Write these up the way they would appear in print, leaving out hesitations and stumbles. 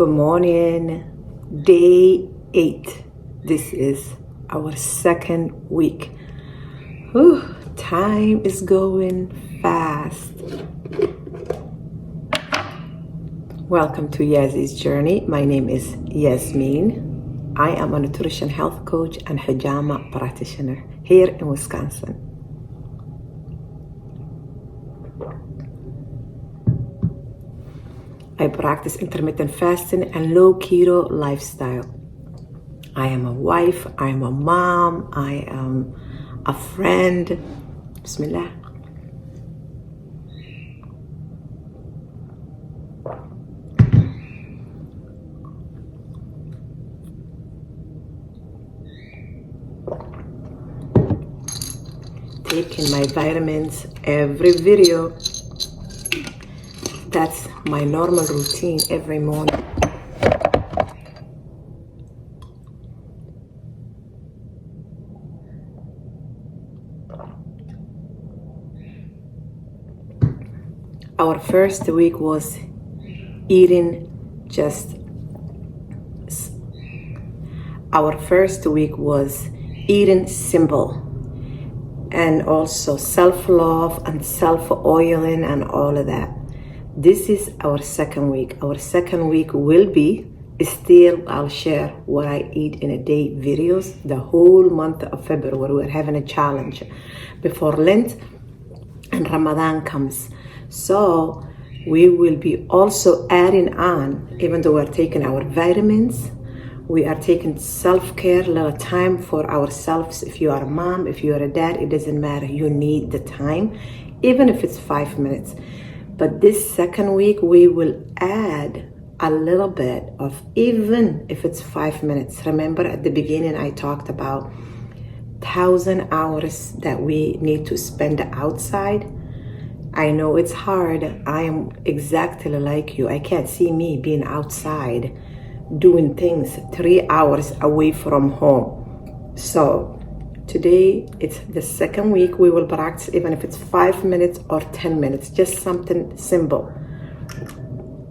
Good morning. Day 8. This is our second week. Whew, time is going fast. Welcome to Yazi's Journey. My name is Yasmin. I am a nutrition health coach and hijama practitioner here in Wisconsin. I practice intermittent fasting and low keto lifestyle. I am a wife, I am a mom, I am a friend. Bismillah. Taking my vitamins every video. That's my normal routine every morning. Our first week was eating simple, and also self-love and self-oiling and all of that. This is our second week. Our second week will be still, I'll share what I eat in a day videos the whole month of February. We're having a challenge before Lent and Ramadan comes. So we will be also adding on, even though we're taking our vitamins, we are taking self-care, little time for ourselves. If you are a mom, if you are a dad, it doesn't matter. You need the time, even if it's 5 minutes. But this second week, we will add a little bit of, even if it's 5 minutes. Remember at the beginning, I talked about 1,000 hours that we need to spend outside. I know it's hard. I am exactly like you. I can't see me being outside doing things 3 hours away from home. So today, it's the second week. We will practice, even if it's 5 minutes or 10 minutes, just something simple.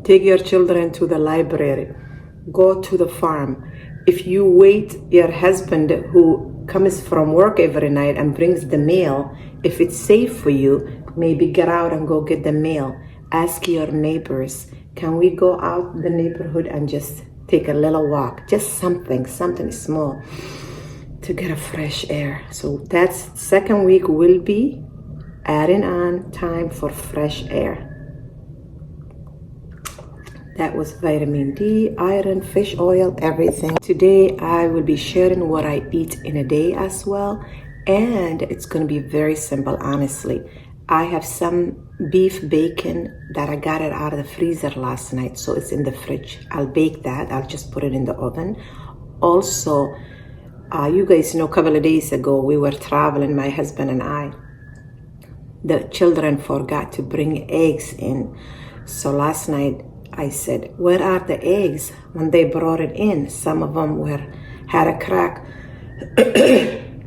Take your children to the library. Go to the farm. If you wait your husband who comes from work every night and brings the mail, if it's safe for you, maybe get out and go get the mail. Ask your neighbors, can we go out the neighborhood and just take a little walk? Just something small, to get a fresh air. So that's second week will be adding on time for fresh air. That was vitamin D, iron, fish oil, everything. Today I will be sharing what I eat in a day as well. And it's going to be very simple, honestly. I have some beef bacon that I got it out of the freezer last night. So it's in the fridge. I'll bake that. I'll just put it in the oven. Also, you guys know a couple of days ago, we were traveling, my husband and I. The children forgot to bring eggs in. So last night I said, where are the eggs? When they brought it in, some of them had a crack.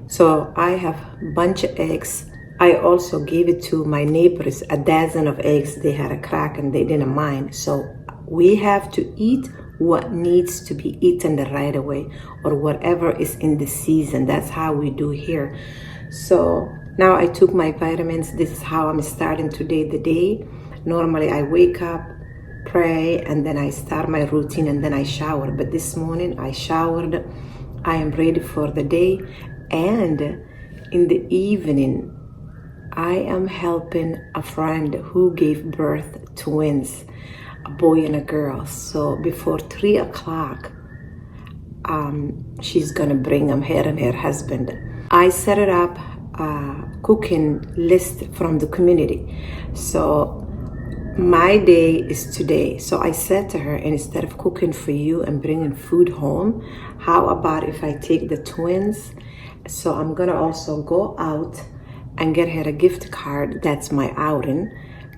So I have a bunch of eggs. I also gave it to my neighbors, a dozen of eggs. They had a crack and they didn't mind. So we have to eat what needs to be eaten the right away, or whatever is in the season. That's how we do here. So now I took my vitamins. This is how I'm starting today, the day. Normally I wake up, pray, and then I start my routine, and then I shower. But this morning I showered. I am ready for the day. And in the evening, I am helping a friend who gave birth twins, a boy and a girl. So before 3 o'clock, she's gonna bring them, her and her husband. I set it up a cooking list from the community. So my day is today. So I said to her, instead of cooking for you and bringing food home, how about if I take the twins? So I'm gonna also go out and get her a gift card. That's my outing.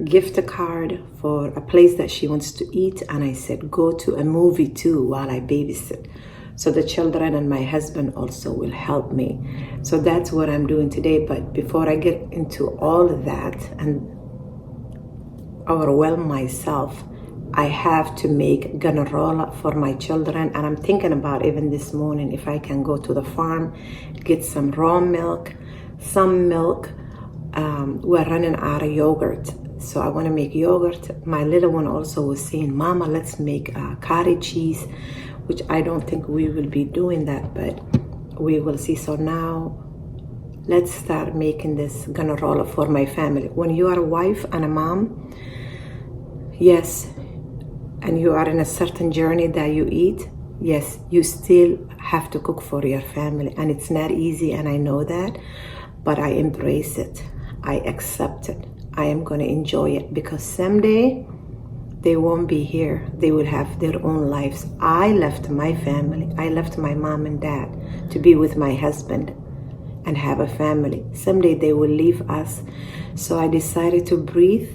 Gift card for a place that she wants to eat. And I said, go to a movie too while I babysit. So the children and my husband also will help me. So that's what I'm doing today. But before I get into all of that and overwhelm myself, I have to make granola for my children, and I'm thinking about even this morning if I can go to the farm, get some raw milk, some milk. We're running out of yogurt, so I want to make yogurt. My little one also was saying, Mama, let's make cottage cheese, which I don't think we will be doing that, but we will see. So now let's start making this granola for my family. When you are a wife and a mom, yes, and you are in a certain journey that you eat, yes, you still have to cook for your family, and it's not easy, and I know that, but I embrace it. I accept it. I am going to enjoy it, because someday they won't be here. They will have their own lives. I left my family. I left my mom and dad to be with my husband and have a family. Someday they will leave us. So I decided to breathe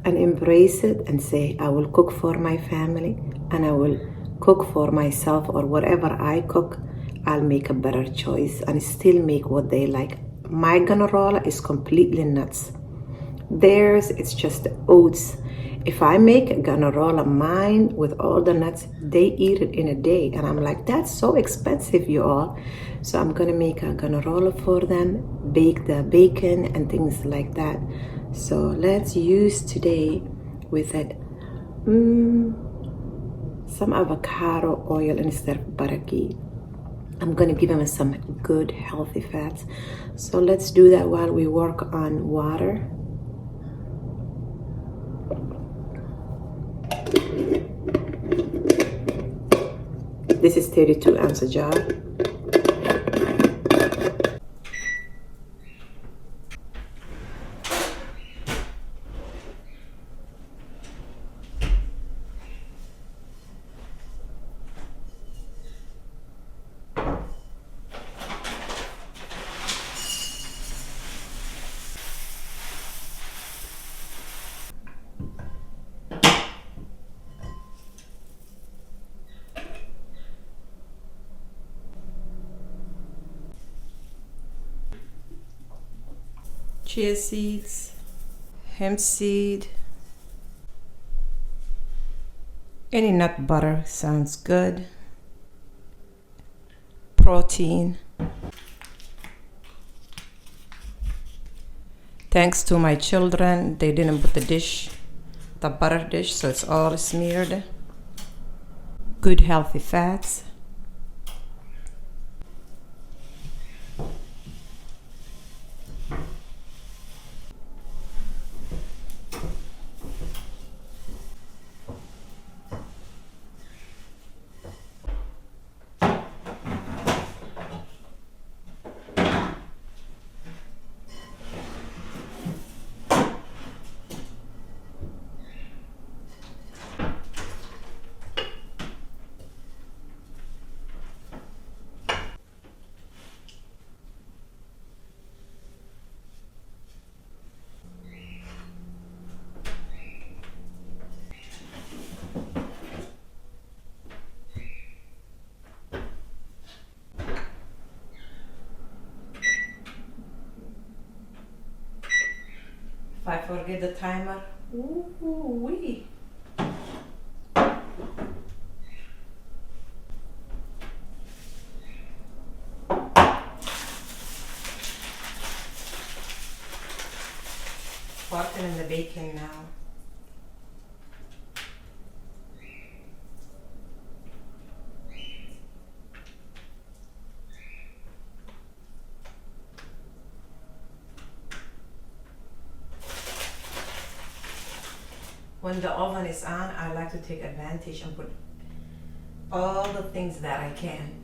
and embrace it and say, I will cook for my family, and I will cook for myself, or whatever I cook, I'll make a better choice and still make what they like. My granola is completely nuts. Theirs, it's just oats. If I make a granola, mine with all the nuts, they eat it in a day. And I'm like, that's so expensive, you all. So I'm gonna make a granola for them, bake the bacon and things like that. So let's use today with it some avocado oil instead of butter ghee. I'm going to give them some good healthy fats. So let's do that while we work on water. This is 32 ounce jar. Chia seeds, hemp seed, any nut butter sounds good. Protein. Thanks to my children, they didn't put the butter dish, so it's all smeared. Good healthy fats. If I forget the timer, ooh-wee. Putting in the bacon now. When the oven is on, I like to take advantage and put all the things that I can.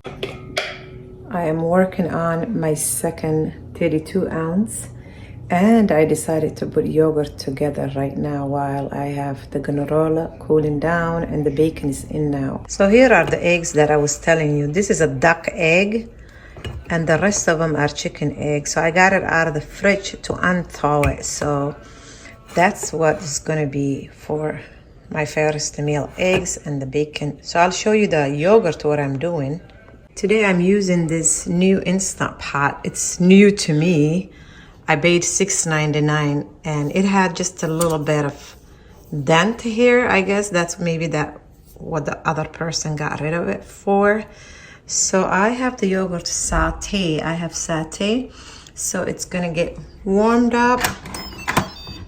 I am working on my second 32 ounce, and I decided to put yogurt together right now while I have the granola cooling down and the bacon is in now. So here are the eggs that I was telling you. This is a duck egg and the rest of them are chicken eggs. So I got it out of the fridge to unthaw it. So that's what is gonna be for my first meal, eggs and the bacon. So I'll show you the yogurt, what I'm doing. Today I'm using this new Instant Pot. It's new to me. I paid $6.99 and it had just a little bit of dent here. I guess that's maybe that what the other person got rid of it for. So I have the yogurt saute. I have saute. So it's gonna get warmed up.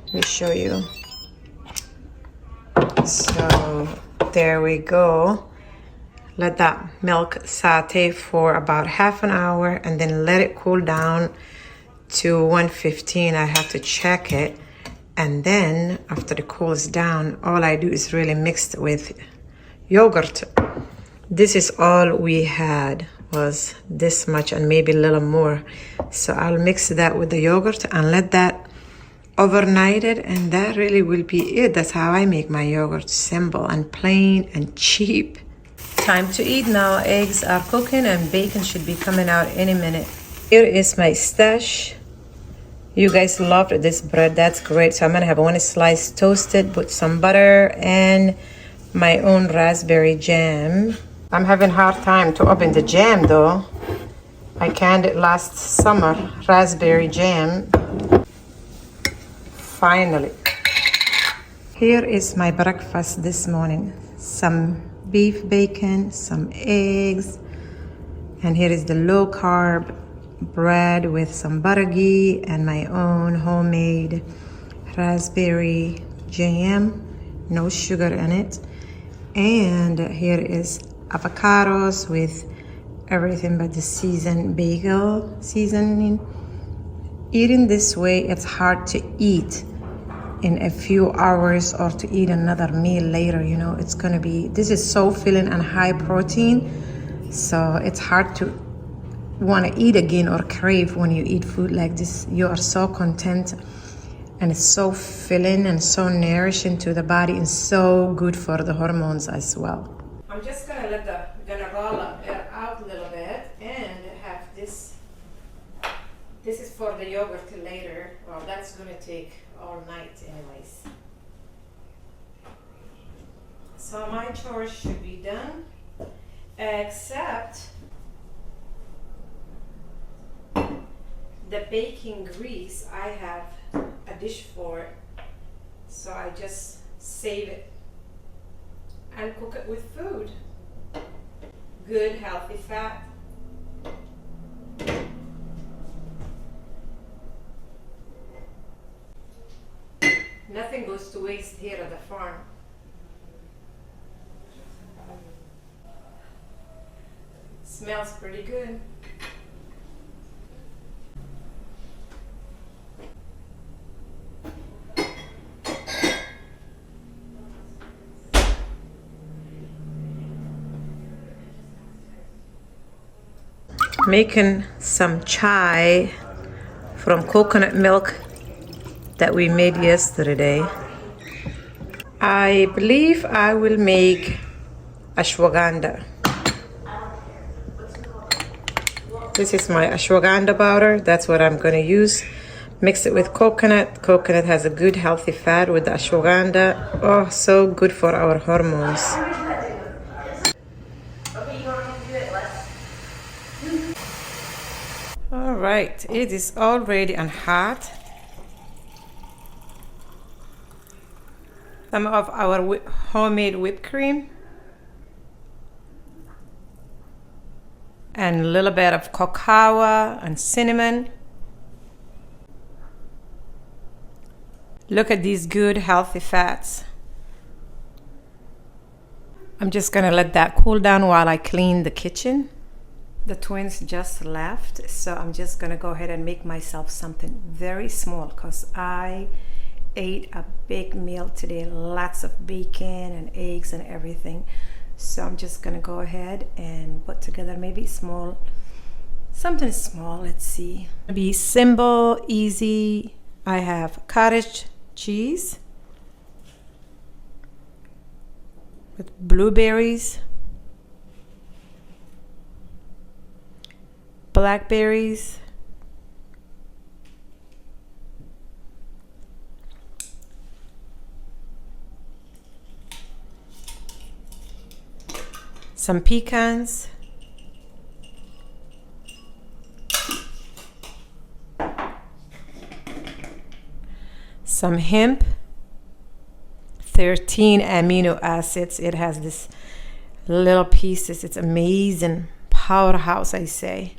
Let me show you. So there we go. Let that milk saute for about half an hour and then let it cool down to 115. I have to check it. And then after it cools down, all I do is really mix it with yogurt. This is all we had, was this much and maybe a little more. So I'll mix that with the yogurt and let that overnight it, and that really will be it. That's how I make my yogurt, simple and plain and cheap. Time to eat now. Eggs are cooking and bacon should be coming out any minute. Here is my stash. You guys loved this bread. That's great. So I'm gonna have one slice toasted, put some butter and my own raspberry jam. I'm having a hard time to open the jam though. I canned it last summer, raspberry jam. Finally. Here is my breakfast this morning. Some beef bacon, some eggs, and here is the low carb bread with some butter ghee and my own homemade raspberry jam, no sugar in it. And here is avocados with everything but the seasoned bagel seasoning. Eating this way, it's hard to eat in a few hours or to eat another meal later. You know, it's gonna be, this is so filling and high protein, so it's hard to want to eat again or crave when you eat food like this. You are so content and it's so filling and so nourishing to the body and so good for the hormones as well. I'm just gonna let the granola air out a little bit and have this. This is for the yogurt later. Well, that's gonna take all night anyways. So my chores should be done, except the baking grease. I have a dish for it, so I just save it and cook it with food. Good healthy fat. Nothing goes to waste here at the farm. Smells pretty good. Making some chai from coconut milk that we made yesterday. I believe I will make ashwaganda. This is my ashwaganda powder. That's what I'm gonna use. Mix it with coconut. Coconut has a good healthy fat with the ashwaganda. Oh, so good for our hormones. All right, it is all ready and hot. Some of our homemade whipped cream and a little bit of cacao and cinnamon. Look at these good healthy fats. I'm just gonna let that cool down while I clean the kitchen. The twins just left, so I'm just gonna go ahead and make myself something very small because I ate a big meal today, lots of bacon and eggs and everything. So I'm just gonna go ahead and put together maybe something small. Let's see. It'll be simple, easy. I have cottage cheese with blueberries, blackberries, some pecans, some hemp, 13 amino acids. It has this little pieces. It's amazing. Powerhouse, I say.